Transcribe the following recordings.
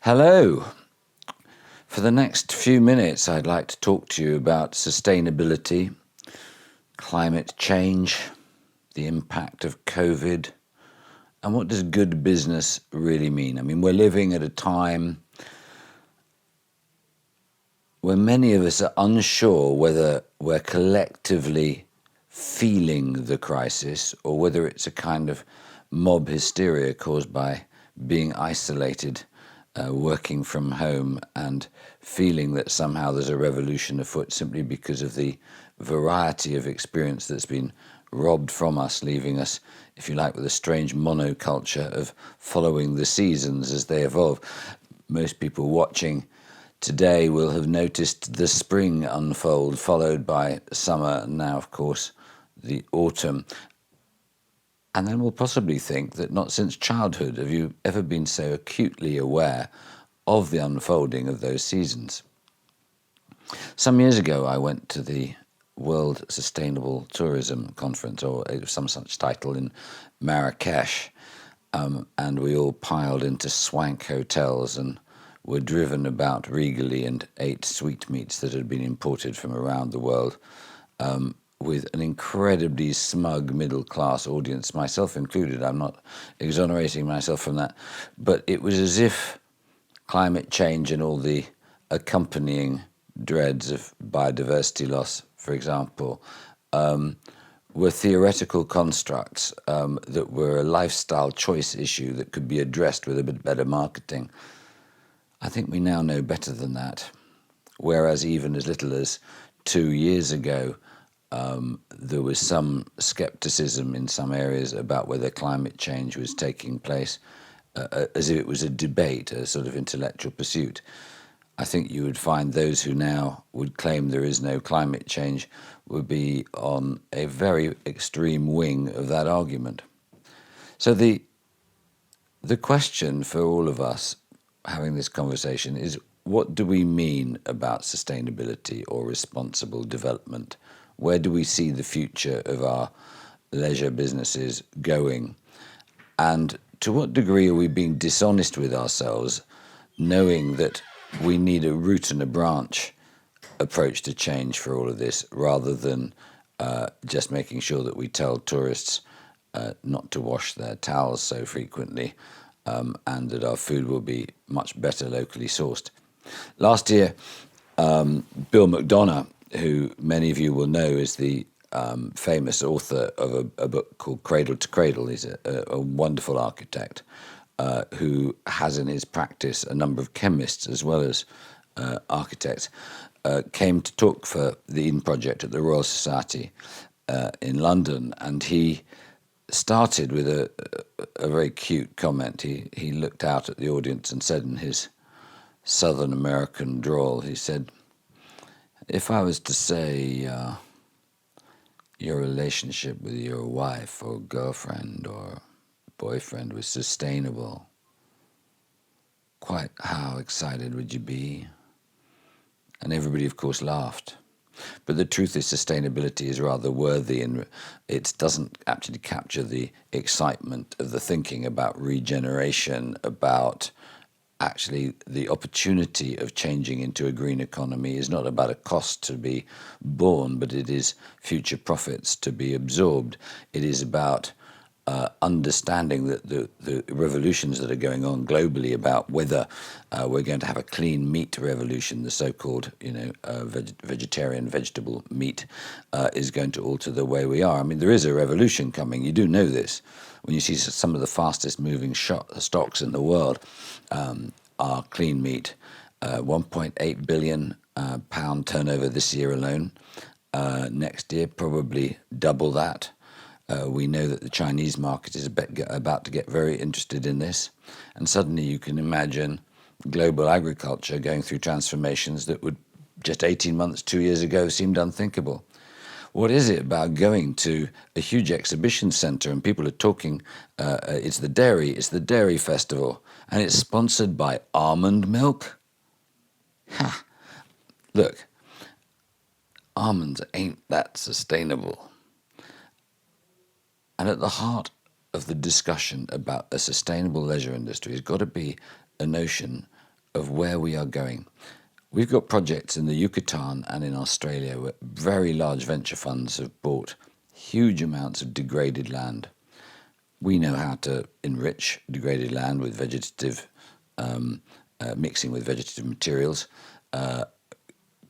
Hello. For the next few minutes, I'd like to talk to you about sustainability, climate change, the impact of COVID, and what does good business really mean? I mean, we're living at a time where many of us are unsure whether we're collectively feeling the crisis or whether it's a kind of mob hysteria caused by being isolated, working from home, and feeling that somehow there's a revolution afoot simply because of the variety of experience that's been robbed from us, leaving us, if you like, with a strange monoculture of following the seasons as they evolve. Most people watching today will have noticed the spring unfold, followed by summer, and now, of course, the autumn. And then we'll possibly think that not since childhood have you ever been so acutely aware of the unfolding of those seasons. Some years ago, I went to the World Sustainable Tourism Conference, or some such title, in Marrakesh, and we all piled into swank hotels and were driven about regally and ate sweetmeats that had been imported from around the world, with an incredibly smug middle-class audience, myself included. I'm not exonerating myself from that. But it was as if climate change and all the accompanying dreads of biodiversity loss, for example, were theoretical constructs that were a lifestyle choice issue that could be addressed with a bit better marketing. I think we now know better than that. Whereas even as little as 2 years ago, there was some skepticism in some areas about whether climate change was taking place, as if it was a debate, a sort of intellectual pursuit. I think you would find those who now would claim there is no climate change would be on a very extreme wing of that argument. So the question for all of us having this conversation is, what do we mean about sustainability or responsible development? Where do we see the future of our leisure businesses going? And to what degree are we being dishonest with ourselves, knowing that we need a root and a branch approach to change for all of this, rather than just making sure that we tell tourists not to wash their towels so frequently, and that our food will be much better locally sourced. Last year, Bill McDonough, who many of you will know is the famous author of a book called Cradle to Cradle. He's a wonderful architect who has in his practice a number of chemists as well as architects, came to talk for the Eden Project at the Royal Society in London, and he started with a very cute comment. He looked out at the audience and said in his Southern American drawl, he said, "If I was to say your relationship with your wife or girlfriend or boyfriend was sustainable, quite how excited would you be?" And everybody, of course, laughed. But the truth is, sustainability is rather worthy, and it doesn't actually capture the excitement of the thinking about regeneration, about actually the opportunity of changing into a green economy is not about a cost to be borne, but it is future profits to be absorbed. It is about understanding that the revolutions that are going on globally about whether we're going to have a clean meat revolution, the so-called vegetarian vegetable meat, is going to alter the way we are. I mean, there is a revolution coming. You do know this. When you see some of the fastest moving stocks in the world are clean meat, 1.8 billion pound turnover this year alone. Next year, probably double that. We know that the Chinese market is about to get very interested in this. And suddenly you can imagine global agriculture going through transformations that would just 18 months, 2 years ago seemed unthinkable. What is it about going to a huge exhibition center and people are talking, it's the dairy festival, and it's sponsored by almond milk? Ha! Look, almonds ain't that sustainable. And at the heart of the discussion about a sustainable leisure industry has got to be a notion of where we are going. We've got projects in the Yucatan and in Australia where very large venture funds have bought huge amounts of degraded land. We know how to enrich degraded land with vegetative, mixing with vegetative materials,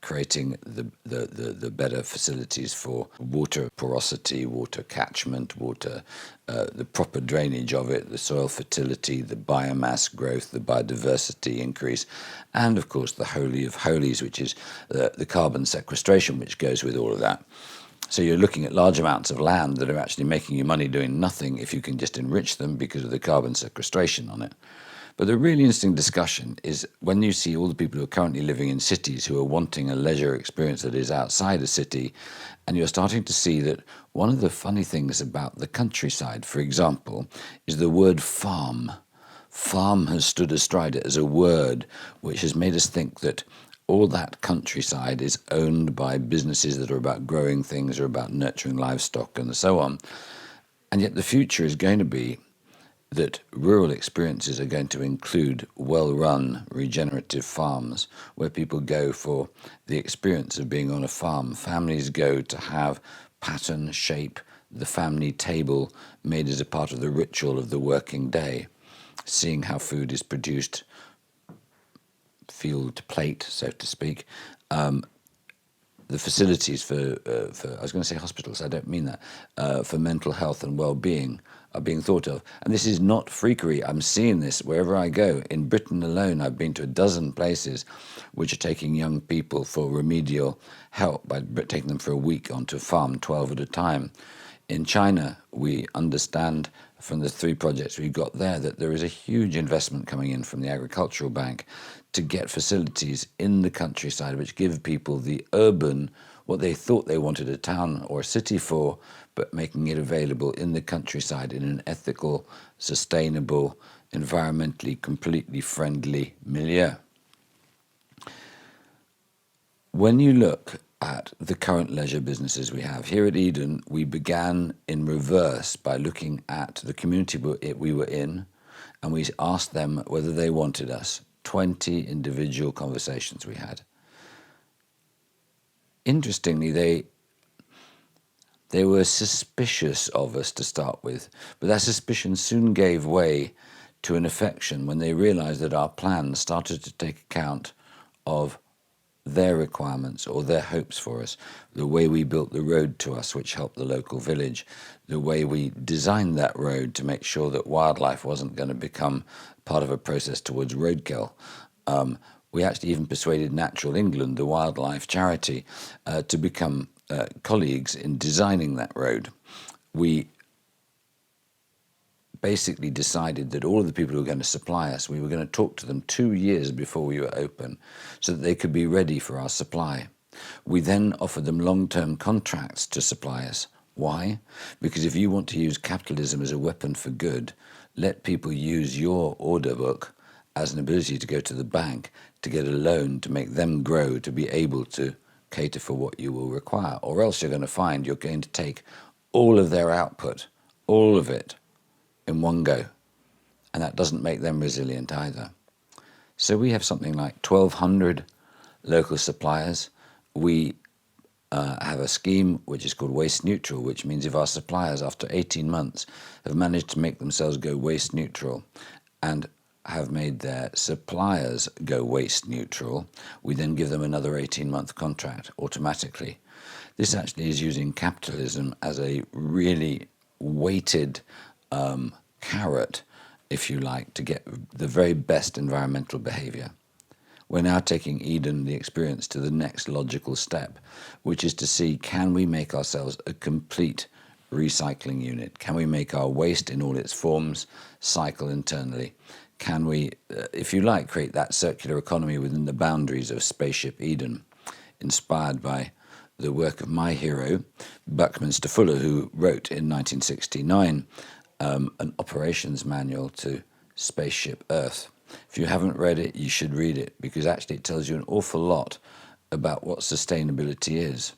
creating the better facilities for water porosity, water catchment, water, the proper drainage of it, the soil fertility, the biomass growth, the biodiversity increase, and of course the holy of holies, which is the carbon sequestration which goes with all of that. So you're looking at large amounts of land that are actually making you money doing nothing if you can just enrich them because of the carbon sequestration on it. But the really interesting discussion is when you see all the people who are currently living in cities who are wanting a leisure experience that is outside a city, and you're starting to see that one of the funny things about the countryside, for example, is the word farm. Farm has stood astride it as a word which has made us think that all that countryside is owned by businesses that are about growing things or about nurturing livestock and so on. And yet the future is going to be that rural experiences are going to include well-run regenerative farms where people go for the experience of being on a farm. Families go to have pattern, shape, the family table made as a part of the ritual of the working day, seeing how food is produced field to plate, so to speak. The facilities for I was going to say hospitals, I don't mean that, for mental health and well-being are being thought of. And this is not freakery. I'm seeing this wherever I go. In Britain alone, I've been to a dozen places which are taking young people for remedial help by taking them for a week onto a farm, 12 at a time. In China, we understand from the 3 projects we've got there that there is a huge investment coming in from the Agricultural Bank to get facilities in the countryside which give people the urban, what they thought they wanted a town or a city for, but making it available in the countryside in an ethical, sustainable, environmentally completely friendly milieu. When you look at the current leisure businesses we have, here at Eden, we began in reverse by looking at the community we were in, and we asked them whether they wanted us. 20 individual conversations we had. Interestingly, they were suspicious of us to start with, but that suspicion soon gave way to an affection when they realized that our plan started to take account of their requirements or their hopes for us, the way we built the road to us, which helped the local village, the way we designed that road to make sure that wildlife wasn't going to become part of a process towards roadkill. We actually even persuaded Natural England, the wildlife charity, to become colleagues in designing that road. We basically decided that all of the people who were going to supply us, we were going to talk to them 2 years before we were open so that they could be ready for our supply. We then offered them long-term contracts to supply us. Why? Because if you want to use capitalism as a weapon for good, let people use your order book as an ability to go to the bank to get a loan to make them grow to be able to cater for what you will require. Or else you're going to find you're going to take all of their output, all of it, in one go. And that doesn't make them resilient either. So we have something like 1,200 local suppliers. We have a scheme which is called waste neutral, which means if our suppliers after 18 months have managed to make themselves go waste neutral and have made their suppliers go waste neutral, we then give them another 18-month contract automatically. This actually is using capitalism as a really weighted carrot, if you like, to get the very best environmental behavior. We're now taking Eden, the experience, to the next logical step, which is to see, can we make ourselves a complete recycling unit? Can we make our waste in all its forms cycle internally? Can we, if you like, create that circular economy within the boundaries of Spaceship Eden, inspired by the work of my hero, Buckminster Fuller, who wrote in 1969 an operations manual to Spaceship Earth. If you haven't read it, you should read it, because actually it tells you an awful lot about what sustainability is.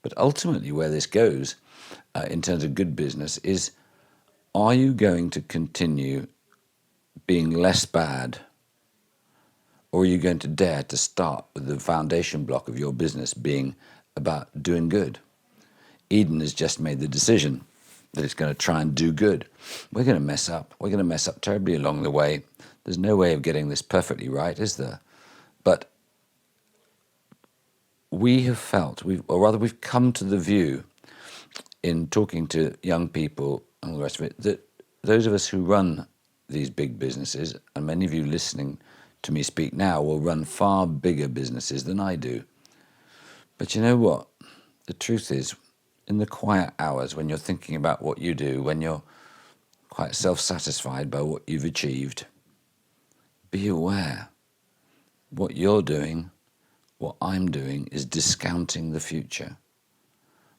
But ultimately where this goes in terms of good business is, are you going to continue being less bad Or are you going to dare to start with the foundation block of your business being about doing good? Eden has just made the decision that it's going to try and do good. We're going to mess up. We're going to mess up terribly along the way. There's no way of getting this perfectly right, is there? But we have felt, or rather we've come to the view in talking to young people and all the rest of it, that those of us who run these big businesses, and many of you listening to me speak now will run far bigger businesses than I do. But you know what? The truth is, in the quiet hours when you're thinking about what you do, when you're quite self-satisfied by what you've achieved, be aware what you're doing, what I'm doing, is discounting the future.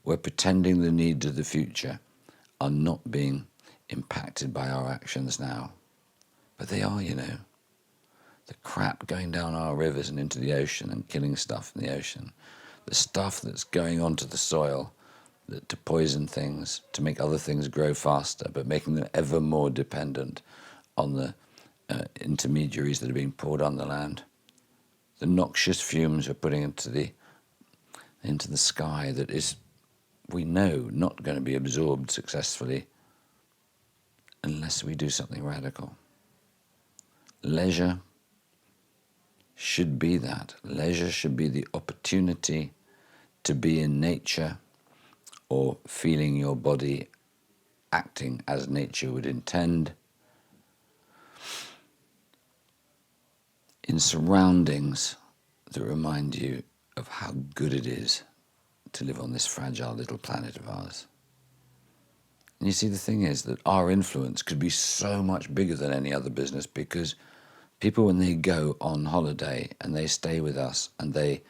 We're pretending the needs of the future are not being impacted by our actions now. But they are, you know. The crap going down our rivers and into the ocean and killing stuff in the ocean. The stuff that's going onto the soil to poison things, to make other things grow faster, but making them ever more dependent on the intermediaries that are being poured on the land. The noxious fumes we're putting into the sky that is, we know, not going to be absorbed successfully unless we do something radical. Leisure should be that. Leisure should be the opportunity to be in nature or feeling your body acting as nature would intend, in surroundings that remind you of how good it is to live on this fragile little planet of ours. And you see, the thing is that our influence could be so much bigger than any other business, because people, when they go on holiday and they stay with us and they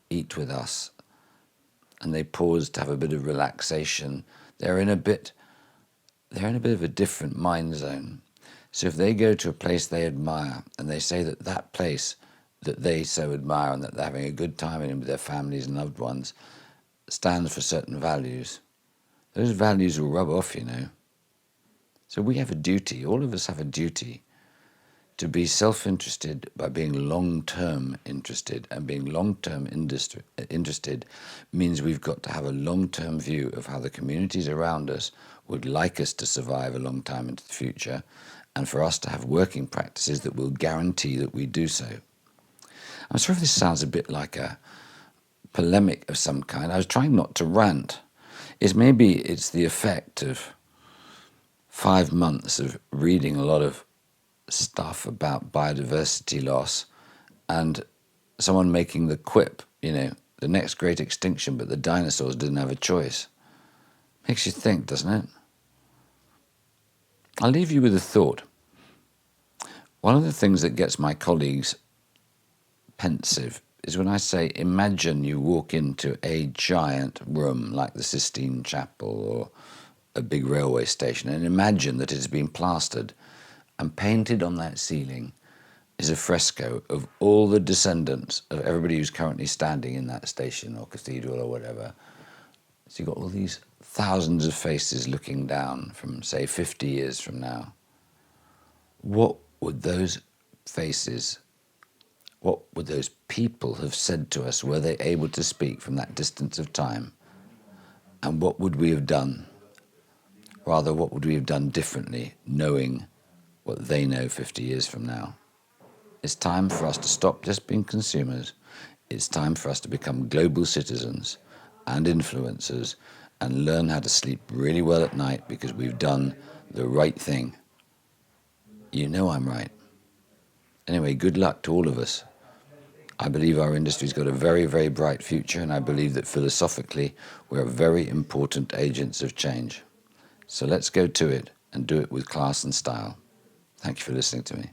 eat with us and they pause to have a bit of relaxation, they're in a bit of a different mind zone. So if they go to a place they admire and they say that that place that they so admire and that they're having a good time in with their families and loved ones stands for certain values, those values will rub off, you know. So we have a duty, all of us have a duty, to be self-interested by being long-term interested. And being long-term interested means we've got to have a long-term view of how the communities around us would like us to survive a long time into the future, and for us to have working practices that will guarantee that we do so. I'm sorry if this sounds a bit like a polemic of some kind. I was trying not to rant. Maybe it's the effect of 5 months of reading a lot of stuff about biodiversity loss and someone making the quip, you know, the next great extinction, but the dinosaurs didn't have a choice. Makes you think, doesn't it? I'll leave you with a thought. One of the things that gets my colleagues pensive is when I say, imagine you walk into a giant room like the Sistine Chapel or a big railway station, and imagine that it's been plastered, and painted on that ceiling is a fresco of all the descendants of everybody who's currently standing in that station or cathedral or whatever. So you've got all these thousands of faces looking down from, say, 50 years from now. What would those faces, what would those people have said to us were they able to speak from that distance of time? And what would we have done? Rather, what would we have done differently, knowing what they know 50 years from now? It's time for us to stop just being consumers. It's time for us to become global citizens and influencers and learn how to sleep really well at night because we've done the right thing. You know I'm right. Anyway, good luck to all of us. I believe our industry's got a very, very bright future, and I believe that philosophically we're very important agents of change. So let's go to it and do it with class and style. Thank you for listening to me.